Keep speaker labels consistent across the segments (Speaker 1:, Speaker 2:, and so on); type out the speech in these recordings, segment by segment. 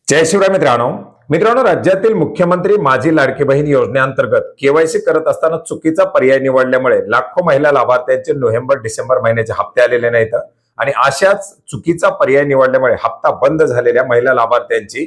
Speaker 1: जय शिवराय मित्रांनो, राज्यातील मुख्यमंत्री माझी लाडकी बहीण योजनेअंतर्गत केवायसी करत असताना चुकीचा पर्याय निवडल्यामुळे लाखो महिला लाभार्थ्यांचे नोव्हेंबर डिसेंबर महिन्याचे हप्ते आलेले नाहीत आणि अशाच चुकीचा पर्याय निवडल्यामुळे हप्ता बंद झालेल्या महिला लाभार्थ्यांची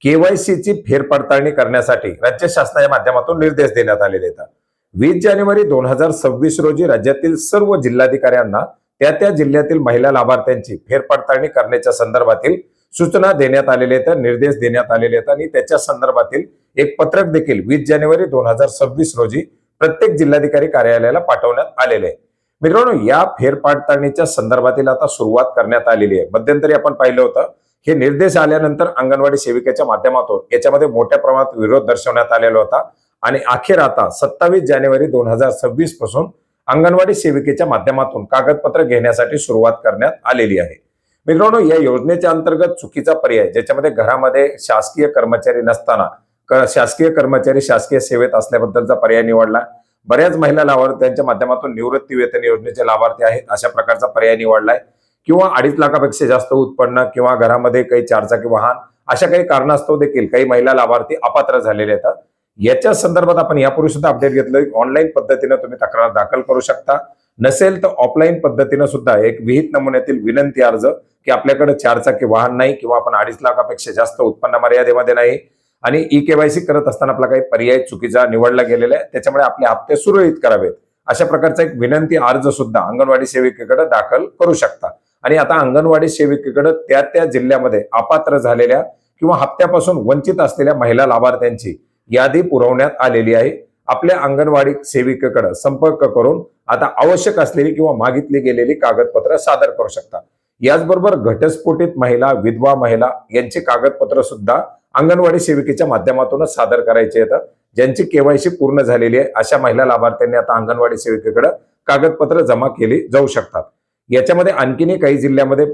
Speaker 1: केवायसीची फेरपडताळणी करण्यासाठी राज्य शासनाच्या माध्यमातून निर्देश देण्यात आलेले आहेत। 20 जानेवारी 2026 रोजी राज्यातील सर्व जिल्हाधिकाऱ्यांना त्या जिल्ह्यातील महिला लाभार्थ्यांची फेरपडताळणी करण्याच्या संदर्भातील सूचना देण्यात आलेल्या आहेत, निर्देश देण्यात आलेले आहेत आणि त्याच्या संदर्भातील एक पत्रक देखील 20 जानेवारी 2026 रोजी प्रत्येक जिल्हाधिकारी कार्यालयाला पाठवण्यात आलेले आहे। मित्रांनो, या फेरपडताळणीच्या संदर्भातील आता सुरुवात करण्यात आलेली आहे। मध्यंतरी आपण पाहिलं होतं, हे निर्देश आल्यानंतर अंगणवाडी सेविकेच्या माध्यमातून याच्यामध्ये मोठ्या प्रमाणात विरोध दर्शवण्यात आलेला होता आणि अखेर आता 27 जानेवारी 2026 पासून अंगणवाडी सेविकेच्या माध्यमातून कागदपत्र घेण्यासाठी सुरुवात करण्यात आलेली आहे। मित्रांनो, या योजनेच्या अंतर्गत चुकीचा पर्याय ज्याच्यामध्ये घरामध्ये शासकीय कर्मचारी नसताना शासकीय कर्मचारी शासकीय सेवेत असल्याबद्दलचा पर्याय निवडला। बऱ्याच महिला लाभार्थ्यांच्या माध्यमातून निवृत्ती वेतन योजनेचे लाभार्थी आहेत, अशा प्रकारचा पर्याय निवडलाय किंवा 2.5 लाखापेक्षा जास्त उत्पन्न किंवा घरामध्ये काही चारचाकी वाहन अशा काही कारणास्तव देखील काही महिला लाभार्थी अपात्र झालेले आहेत। याच्या संदर्भात आपण यापूर्वी सुद्धा अपडेट घेतलं, ऑनलाईन पद्धतीने तुम्ही तक्रार दाखल करू शकता, नसेल तर ऑफलाईन पद्धतीने सुद्धा एक विहित नमुन्यातील विनंती अर्ज की आपल्याकडे चारचाकी वाहन नाही किंवा आपण 2.5 लाखापेक्षा जास्त उत्पन्न मर्यादेमध्ये नाही आणि ई-केवायसी करत असताना आपला काही पर्याय चुकीचा निवडला गेलेला आहे, त्याच्यामुळे आपले हप्ते सुरळीत करावेत, अशा प्रकारचा एक विनंती अर्ज सुद्धा अंगणवाडी सेविकेकडे दाखल करू शकता। आणि आता अंगणवाडी सेविकेकडे त्या जिल्ह्यामध्ये अपात्र झालेल्या किंवा हप्त्यापासून वंचित असलेल्या महिला लाभार्थ्यांची यादी पुरवण्यात आलेली आहे। आपल्या अंगणवाडी सेविकेकडे संपर्क करून आता आवश्यक असलेली किंवा मागितली गेलेली कागदपत्र सादर करू शकता। याचबरोबर घटस्फोटित महिला, विधवा महिला यांची कागदपत्र सुद्धा अंगणवाडी सेविकेच्या माध्यमातूनच सादर करायचे आहेत। ज्यांची केवायसी पूर्ण झालेली आहे अशा महिला लाभार्थ्यांनी आता अंगणवाडी सेविकेकडे कागदपत्र जमा केली जाऊ शकतात। याच्यामध्ये आणखीनही काही जिल्ह्यामध्ये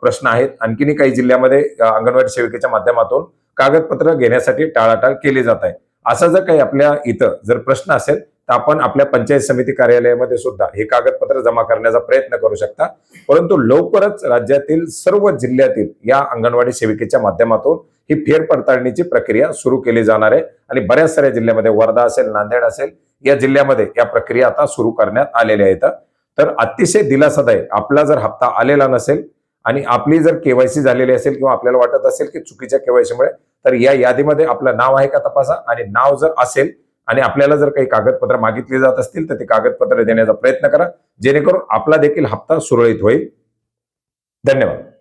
Speaker 1: प्रश्न आहेत, आणखीनही काही जिल्ह्यामध्ये अंगणवाडी सेविकेच्या माध्यमातून कागदपत्र घेण्यासाठी टाळाटाळ केली जात आहे। असा जर काही आपल्या इथं जर प्रश्न असेल तर आपण आपल्या पंचायत समिती कार्यालयामध्ये सुद्धा हे कागदपत्र जमा करण्याचा प्रयत्न करू शकता। परंतु लवकरच राज्यातील सर्व जिल्ह्यातील या अंगणवाडी सेविकेच्या माध्यमातून ही फेरपडताळणीची प्रक्रिया सुरू केली जाणार आहे आणि बऱ्याच साऱ्या जिल्ह्यामध्ये वर्धा असेल, नांदेड असेल या जिल्ह्यामध्ये या प्रक्रिया आता सुरू करण्यात आलेल्या आहेत। तर अतिशय दिलासादायक, आपला जर हप्ता आलेला नसेल आणि आपली जर केवायसी झालेली असेल किंवा आपल्याला वाटत असेल की चुकीच्या केवायसीमुळे, तर या यादीमध्ये आपलं नाव आहे का तपासा आणि नाव जर असेल आणि आपल्याला जर काही कागदपत्र मागितली जात असतील तर ते कागदपत्र देण्याचा प्रयत्न करा, जेणेकरून आपला देखील हप्ता सुरळीत होईल। धन्यवाद।